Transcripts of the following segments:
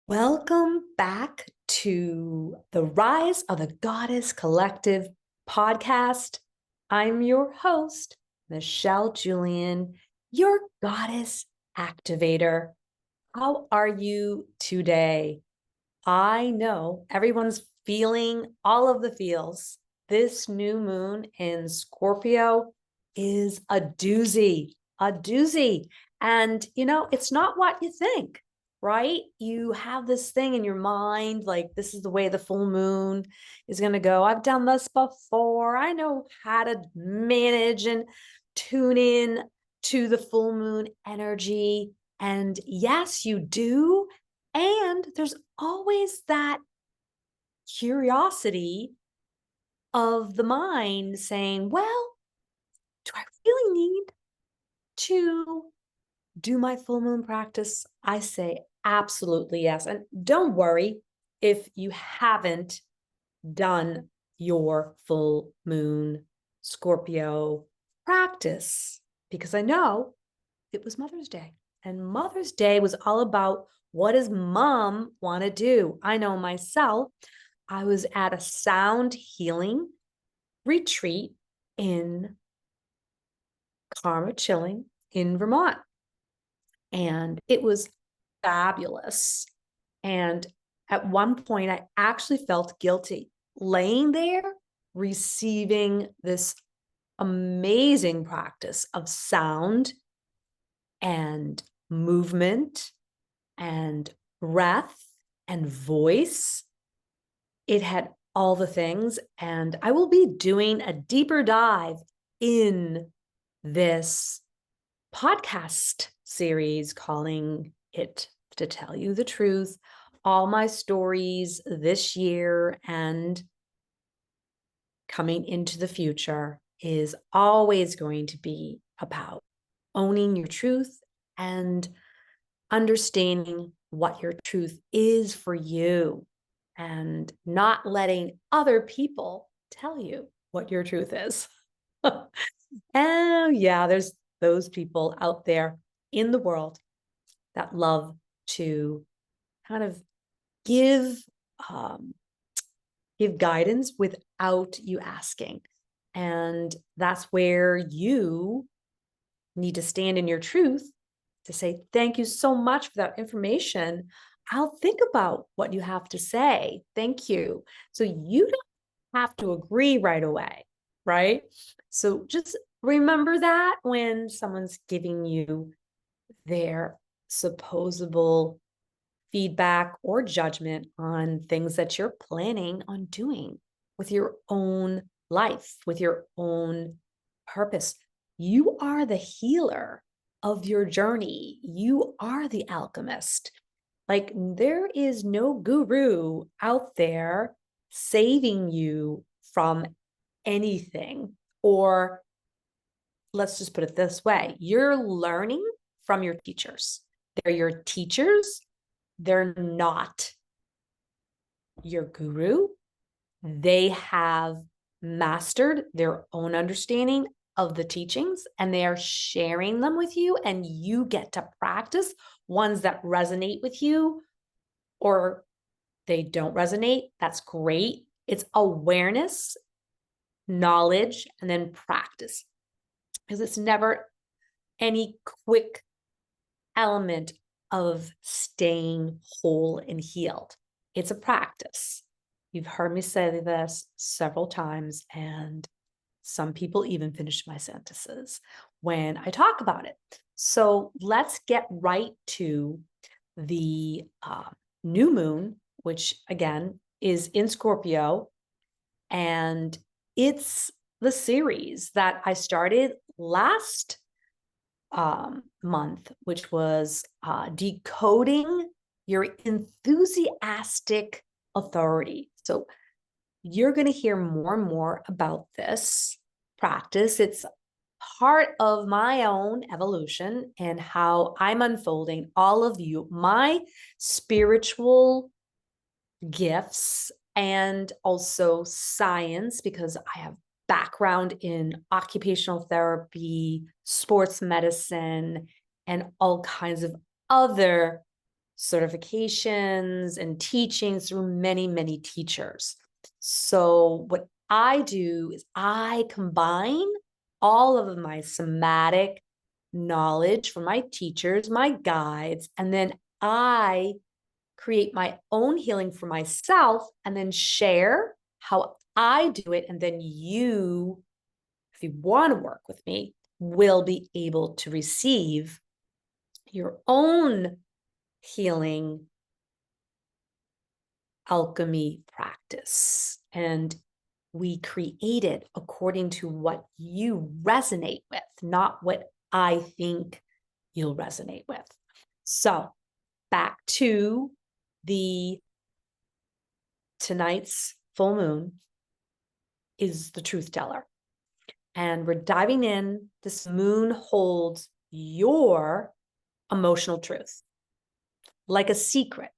Welcome back to the Rise of the Goddess Collective podcast. I'm your host, Michele Julian, your goddess activator. How are you today? I know everyone's feeling all of the feels. This new moon in Scorpio is a doozy, a doozy. And, it's not what you think, right? You have this thing in your mind, like this is the way the full moon is going to go. I've done this before. I know how to manage and tune in to the full moon energy. And yes, you do. And there's always that curiosity of the mind saying, well, do I really need to do my full moon practice? I say absolutely yes. And don't worry if you haven't done your full moon Scorpio practice, because I know it was Mother's Day. And Mother's Day was all about what does mom want to do? I know myself, I was at a sound healing retreat in Karma Chilling in Vermont. And it was fabulous. And at one point, I actually felt guilty laying there, receiving this amazing practice of sound and movement and breath and voice. It had all the things. And I will be doing a deeper dive in this podcast series, calling it To Tell You the Truth, all my stories this year and coming into the future is always going to be about owning your truth and understanding what your truth is for you and not letting other people tell you what your truth is. And yeah, there's those people out there in the world that love to kind of give give guidance without you asking. And that's where you need to stand in your truth to say, thank you so much for that information. I'll think about what you have to say. Thank you. So you don't have to agree right away, right? So just remember that when someone's giving you their supposable feedback or judgment on things that you're planning on doing with your own life, with your own purpose. You are the healer of your journey. You are the alchemist. Like, there is no guru out there saving you from anything. Or let's just put it this way, you're learning from your teachers. They're your teachers. They're not your guru. They have mastered their own understanding of the teachings and they are sharing them with you, and you get to practice ones that resonate with you or they don't resonate. That's great. It's awareness, knowledge, and then practice, because it's never any quick element of staying whole and healed. It's a practice. You've heard me say this several times, and some people even finish my sentences when I talk about it. So let's get right to the new moon, which again is in Scorpio. And it's the series that I started last month, which was decoding your enthusiastic authority. So you're going to hear more and more about this practice. It's part of my own evolution and how I'm unfolding all of you, my spiritual gifts, and also science, because I have background in occupational therapy, sports medicine, and all kinds of other certifications and teachings through many, many teachers. So what I do is I combine all of my somatic knowledge from my teachers, my guides, and then I create my own healing for myself and then share how I do it. And then you, if you want to work with me, will be able to receive your own healing alchemy practice. And we create it according to what you resonate with, not what I think you'll resonate with. So back to tonight's full moon is the truth teller. And we're diving in. This moon holds your emotional truth, like a secret,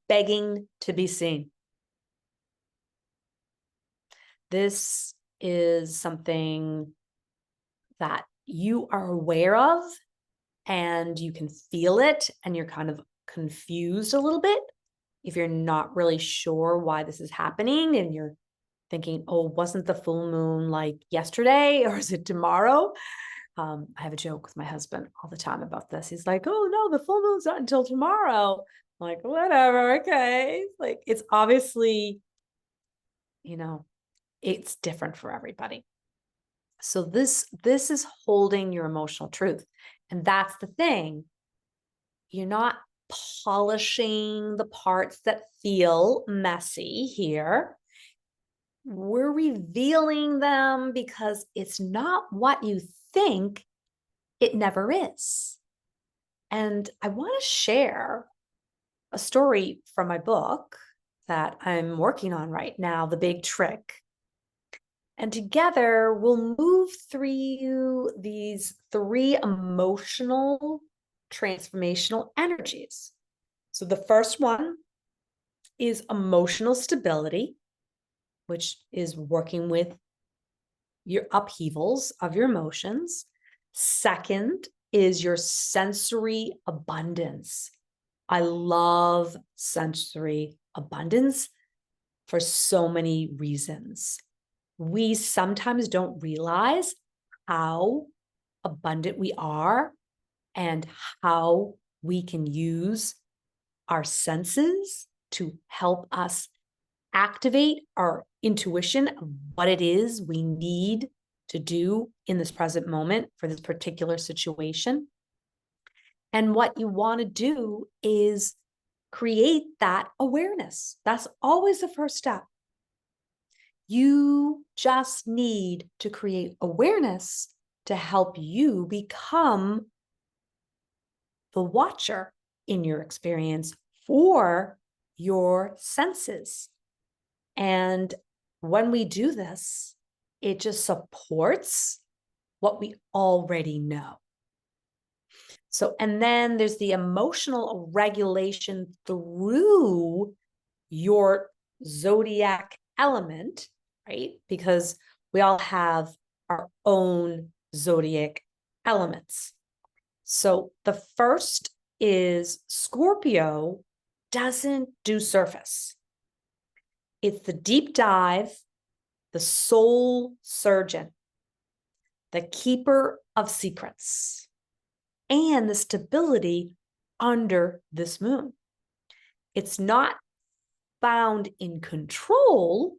begging to be seen. This is something that you are aware of and you can feel it, and you're kind of confused a little bit if you're not really sure why this is happening and you're thinking, oh, wasn't the full moon like yesterday or is it tomorrow? I have a joke with my husband all the time about this. He's like, oh no, the full moon's not until tomorrow. I'm like, whatever, okay. Like, it's obviously, it's different for everybody. So this is holding your emotional truth. And that's the thing. You're not polishing the parts that feel messy here. We're revealing them because it's not what you think. It never is. And I want to share a story from my book that I'm working on right now, The Big Trick. And together we'll move through these 3 emotional transformational energies. So the first one is emotional stability, which is working with your upheavals of your emotions. Second is your sensory abundance. I love sensory abundance for so many reasons. We sometimes don't realize how abundant we are and how we can use our senses to help us activate our intuition of what it is we need to do in this present moment for this particular situation. And what you want to do is create that awareness. That's always the first step. You just need to create awareness to help you become the watcher in your experience for your senses. And when we do this, it just supports what we already know. So, and then there's the emotional regulation through your zodiac element, right? Because we all have our own zodiac elements. So the first is Scorpio doesn't do surface. It's the deep dive, the soul surgeon, the keeper of secrets, and the stability under this moon. It's not found in control.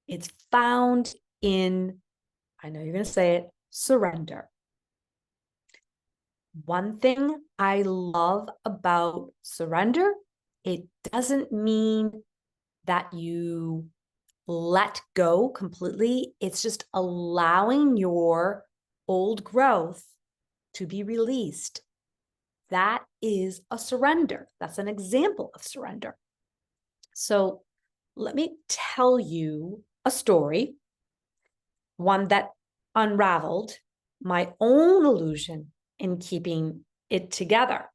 It's found in, I know you're going to say it, surrender. One thing I love about surrender, it doesn't mean that you let go completely. It's just allowing your old growth to be released. That is a surrender. That's an example of surrender. So let me tell you a story, one that unraveled my own illusion in keeping it together.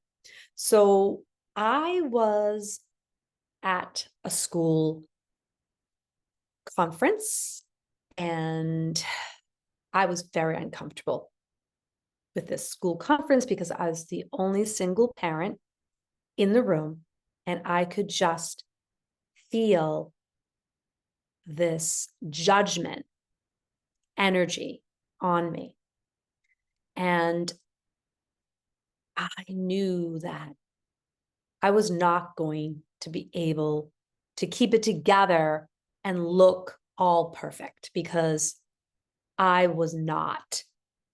So I was at a school conference and I was very uncomfortable with this school conference because I was the only single parent in the room. and I could just feel this judgment energy on me. And I knew that I was not going to be able to keep it together and look all perfect, because I was not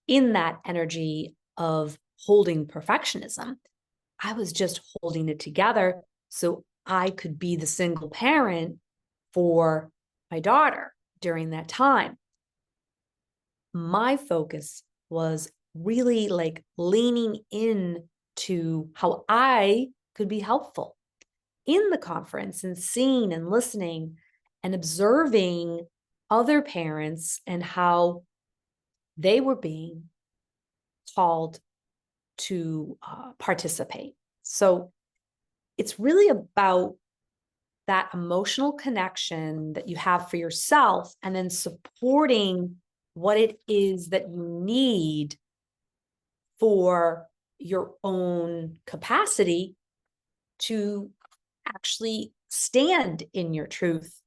in that energy of holding perfectionism. I was just holding it together so I could be the single parent for my daughter during that time. My focus was really like leaning in to how I could be helpful in the conference, and seeing and listening and observing other parents and how they were being called to participate. So it's really about that emotional connection that you have for yourself, and then supporting what it is that you need for your own capacity to actually stand in your truth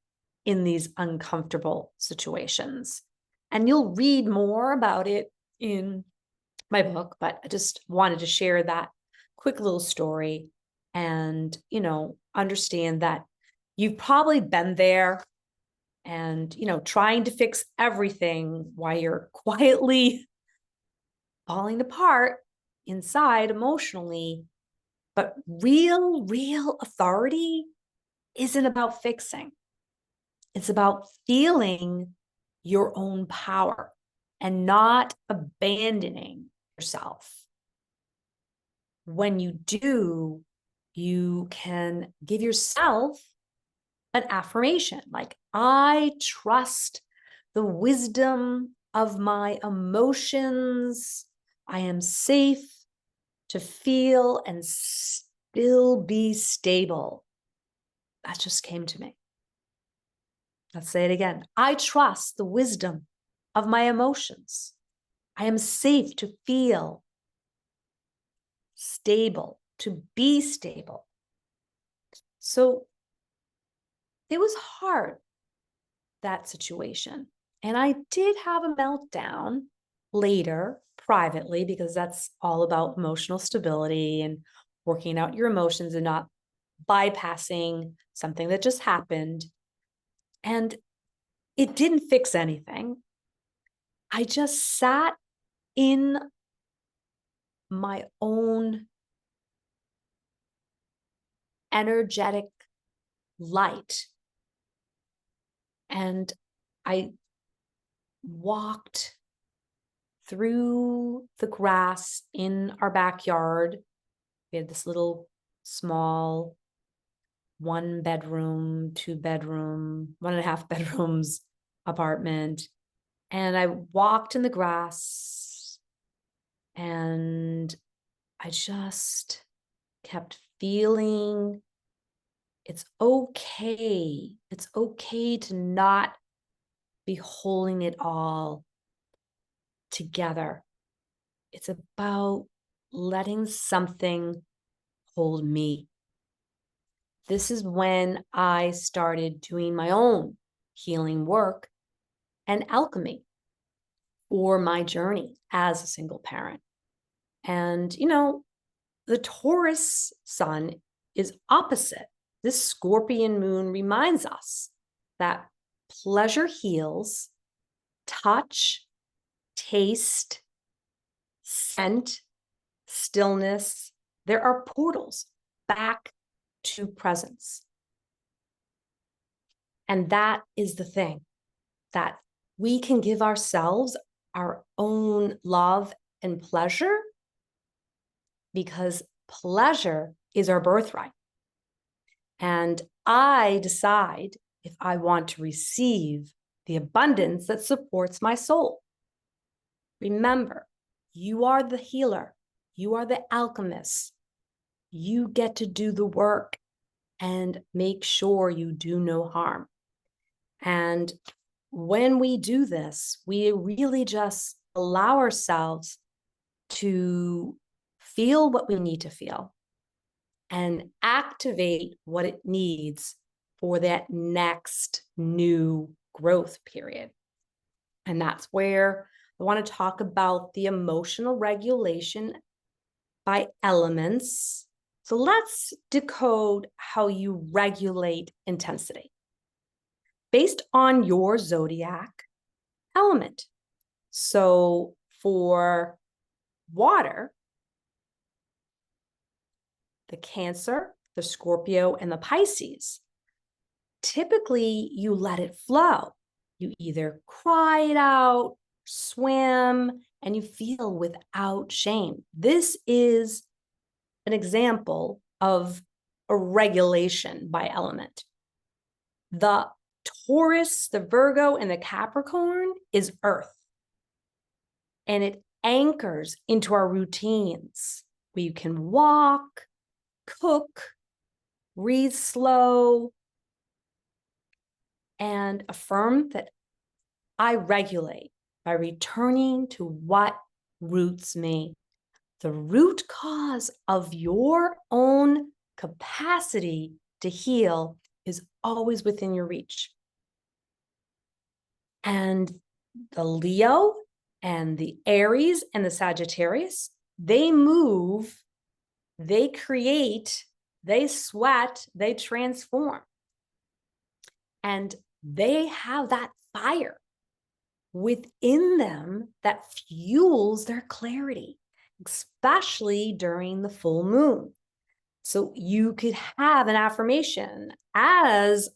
in these uncomfortable situations. And you'll read more about it in my book, but I just wanted to share that quick little story and, understand that you've probably been there and, trying to fix everything while you're quietly falling apart inside emotionally. But real authority isn't about fixing. It's about feeling your own power and not abandoning yourself. When you do, you can give yourself an affirmation like, I trust the wisdom of my emotions. I am safe to feel and still be stable. That just came to me. Let's say it again. I trust the wisdom of my emotions. I am safe to feel stable, to be stable. So it was hard, that situation. And I did have a meltdown later, privately, because that's all about emotional stability and working out your emotions and not bypassing something that just happened. And it didn't fix anything. I just sat in my own energetic light, and I walked through the grass in our backyard. We had this little small 1-bedroom, 2-bedroom, 1.5 bedrooms apartment. And I walked in the grass and I just kept feeling it's okay. It's okay to not be holding it all together. It's about letting something hold me. This is when I started doing my own healing work and alchemy for my journey as a single parent. And, the Taurus sun is opposite. This Scorpion moon reminds us that pleasure heals, touch, taste, scent, stillness. There are portals back to presence. And that is the thing, that we can give ourselves our own love and pleasure, because pleasure is our birthright. And I decide if I want to receive the abundance that supports my soul. Remember, you are the healer. You are the alchemist. You get to do the work and make sure you do no harm. And when we do this, we really just allow ourselves to feel what we need to feel, and activate what it needs for that next new growth period. And that's where I want to talk about the emotional regulation by elements. So let's decode how you regulate intensity based on your zodiac element. So for water, the Cancer, the Scorpio, and the Pisces, typically you let it flow. You either cry it out, swim, and you feel without shame. This is an example of a regulation by element. The Taurus, the Virgo, and the Capricorn is earth. And it anchors into our routines. We can walk, cook, breathe slow, and affirm that I regulate by returning to what roots me. The root cause of your own capacity to heal is always within your reach. And the Leo and the Aries and the Sagittarius, they move, they create, they sweat, they transform. And they have that fire within them that fuels their clarity, especially during the full moon. So you could have an affirmation as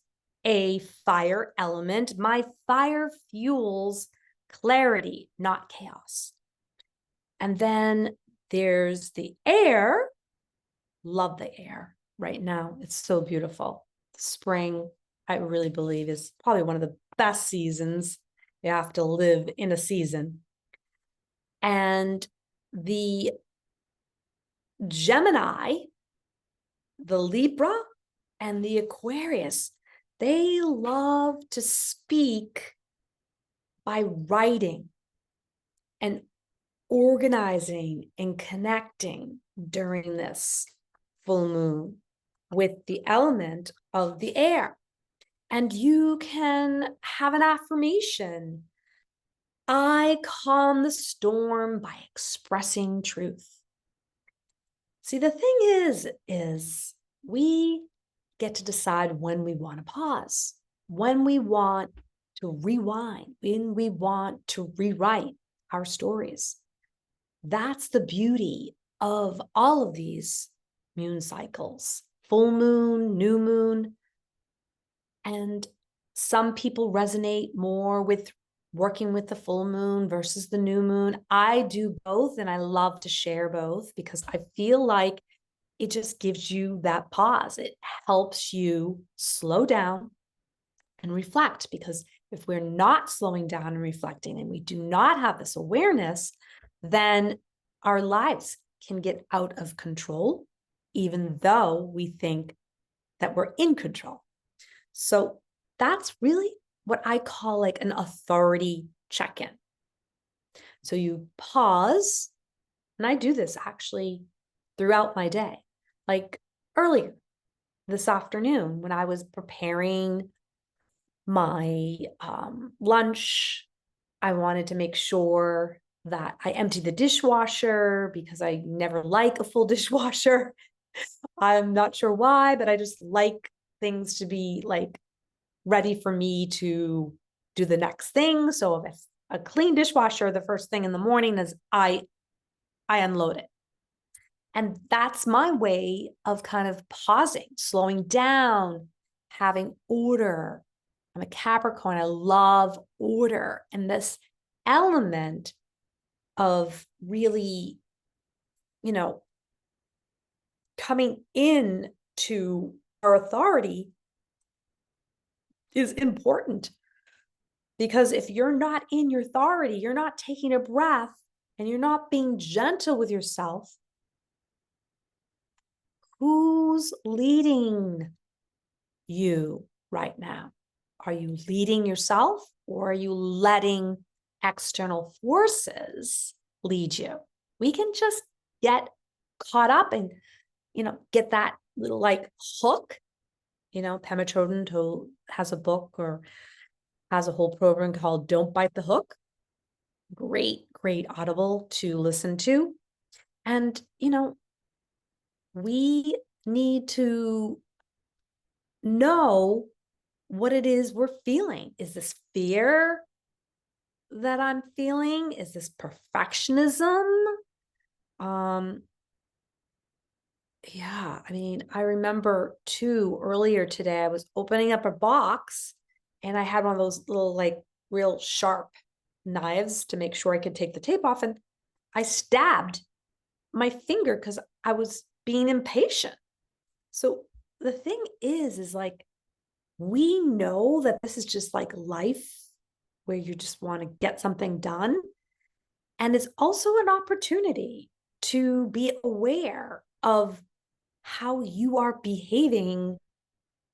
a fire element. My fire fuels clarity, not chaos. And then there's the air. Love the air right now. It's so beautiful. Spring, I really believe, is probably one of the best seasons. You have to live in a season. And the Gemini, the Libra, and the Aquarius, they love to speak by writing and organizing and connecting during this full moon with the element of the air. And you can have an affirmation. I calm the storm by expressing truth. See, the thing is we get to decide when we want to pause, when we want to rewind, when we want to rewrite our stories. That's the beauty of all of these moon cycles, full moon, new moon. And some people resonate more with working with the full moon versus the new moon. I do both, and I love to share both because I feel like it just gives you that pause. It helps you slow down and reflect, because if we're not slowing down and reflecting and we do not have this awareness, then our lives can get out of control, even though we think that we're in control. So that's really what I call like an authority check-in. So you pause, and I do this actually throughout my day. Like earlier this afternoon when I was preparing my lunch, I wanted to make sure that I emptied the dishwasher because I never like a full dishwasher. I'm not sure why, but I just like things to be like ready for me to do the next thing. So if a clean dishwasher, the first thing in the morning is I unload it. And that's my way of kind of pausing, slowing down, having order. I'm a Capricorn. I love order. And this element of really, coming in to our authority is important. Because if you're not in your authority, you're not taking a breath and you're not being gentle with yourself, who's leading you right now? Are you leading yourself, or are you letting external forces lead you? We can just get caught up in get that little like hook. Pema Chodron has a book or has a whole program called Don't Bite the Hook. Great, great audible to listen to. And, we need to know what it is we're feeling. Is this fear that I'm feeling? Is this perfectionism? Yeah, I remember too earlier today, I was opening up a box and I had one of those little like real sharp knives to make sure I could take the tape off. And I stabbed my finger because I was being impatient. So the thing is like, we know that this is just like life where you just want to get something done. And it's also an opportunity to be aware of how you are behaving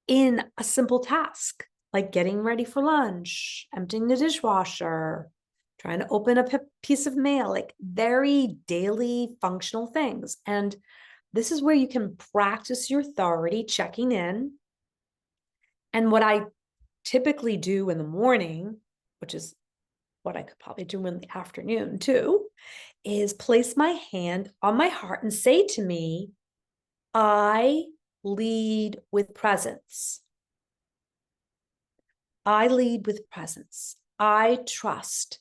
in a simple task, like getting ready for lunch, emptying the dishwasher, trying to open up a piece of mail, like very daily functional things. And this is where you can practice your authority, checking in. And what I typically do in the morning, which is what I could probably do in the afternoon too, is place my hand on my heart and say to me, I lead with presence. I lead with presence. I trust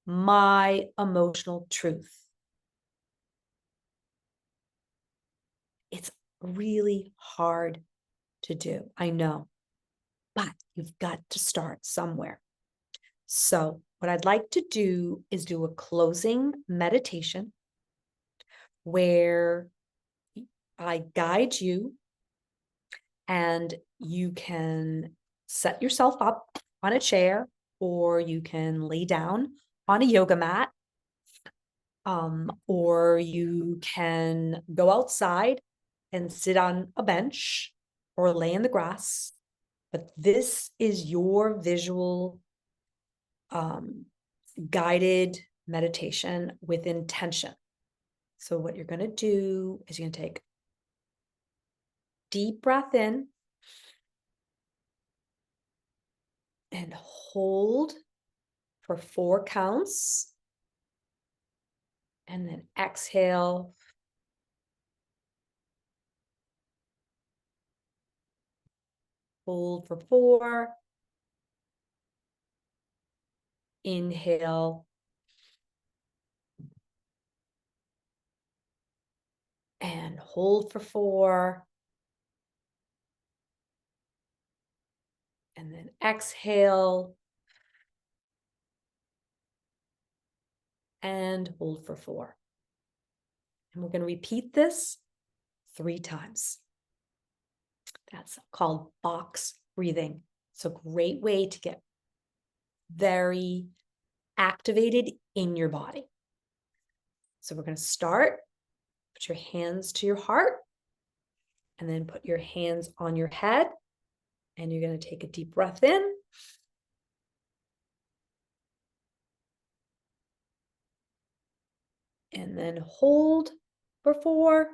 my emotional truth. It's really hard to do, I know, but you've got to start somewhere. So what I'd like to do is do a closing meditation where I guide you and you can set yourself up on a chair or you can lay down on a yoga mat, or you can go outside and sit on a bench or lay in the grass. But this is your visual guided meditation with intention. So what you're going to do is you're going to take deep breath in and hold for 4 counts. And then exhale. Hold for 4. Inhale. And hold for 4. And then exhale. And hold for 4. And we're going to repeat this 3 times. That's called box breathing. It's a great way to get very activated in your body. So we're going to start. Put your hands to your heart and then put your hands on your head. And you're going to take a deep breath in. And then hold for 4.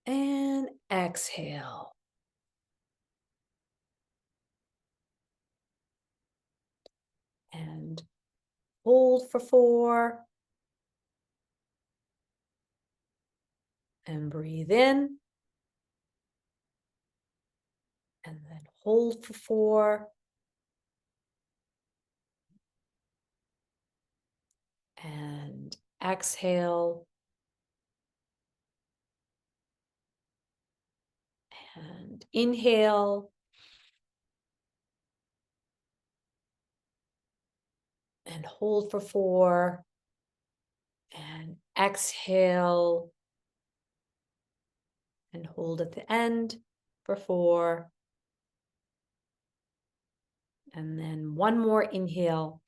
And exhale. And hold for 4. And breathe in. And then hold for 4. And exhale. And inhale. And hold for 4. And exhale. And hold at the end for 4. And then one more inhale.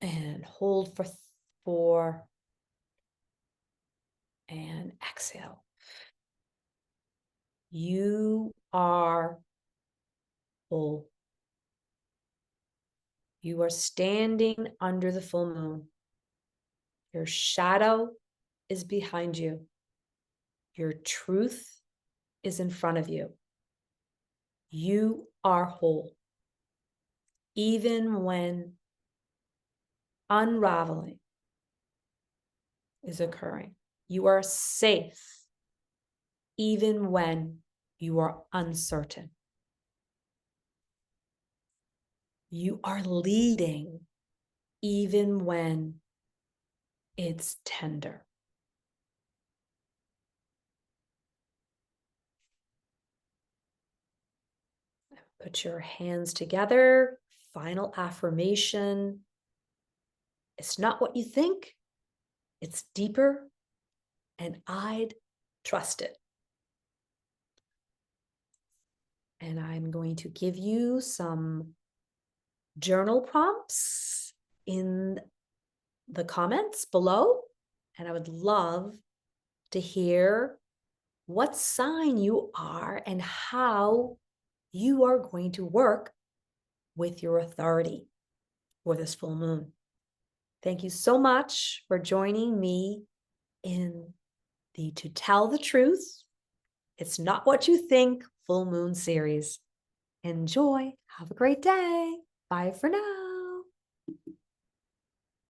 And hold for 4. And exhale. You are whole. You are standing under the full moon. Your shadow is behind you. Your truth is in front of you. You are whole. Even when unraveling is occurring, you are safe. Even when you are uncertain, you are leading. Even when it's tender. Put your hands together. Final affirmation. It's not what you think. It's deeper, and I'd trust it. And I'm going to give you some journal prompts in the comments below. And I would love to hear what sign you are and how you are going to work with your authority for this full moon. Thank you so much for joining me in the To Tell the Truth, It's Not What You Think full moon series. Enjoy. Have a great day. Bye for now.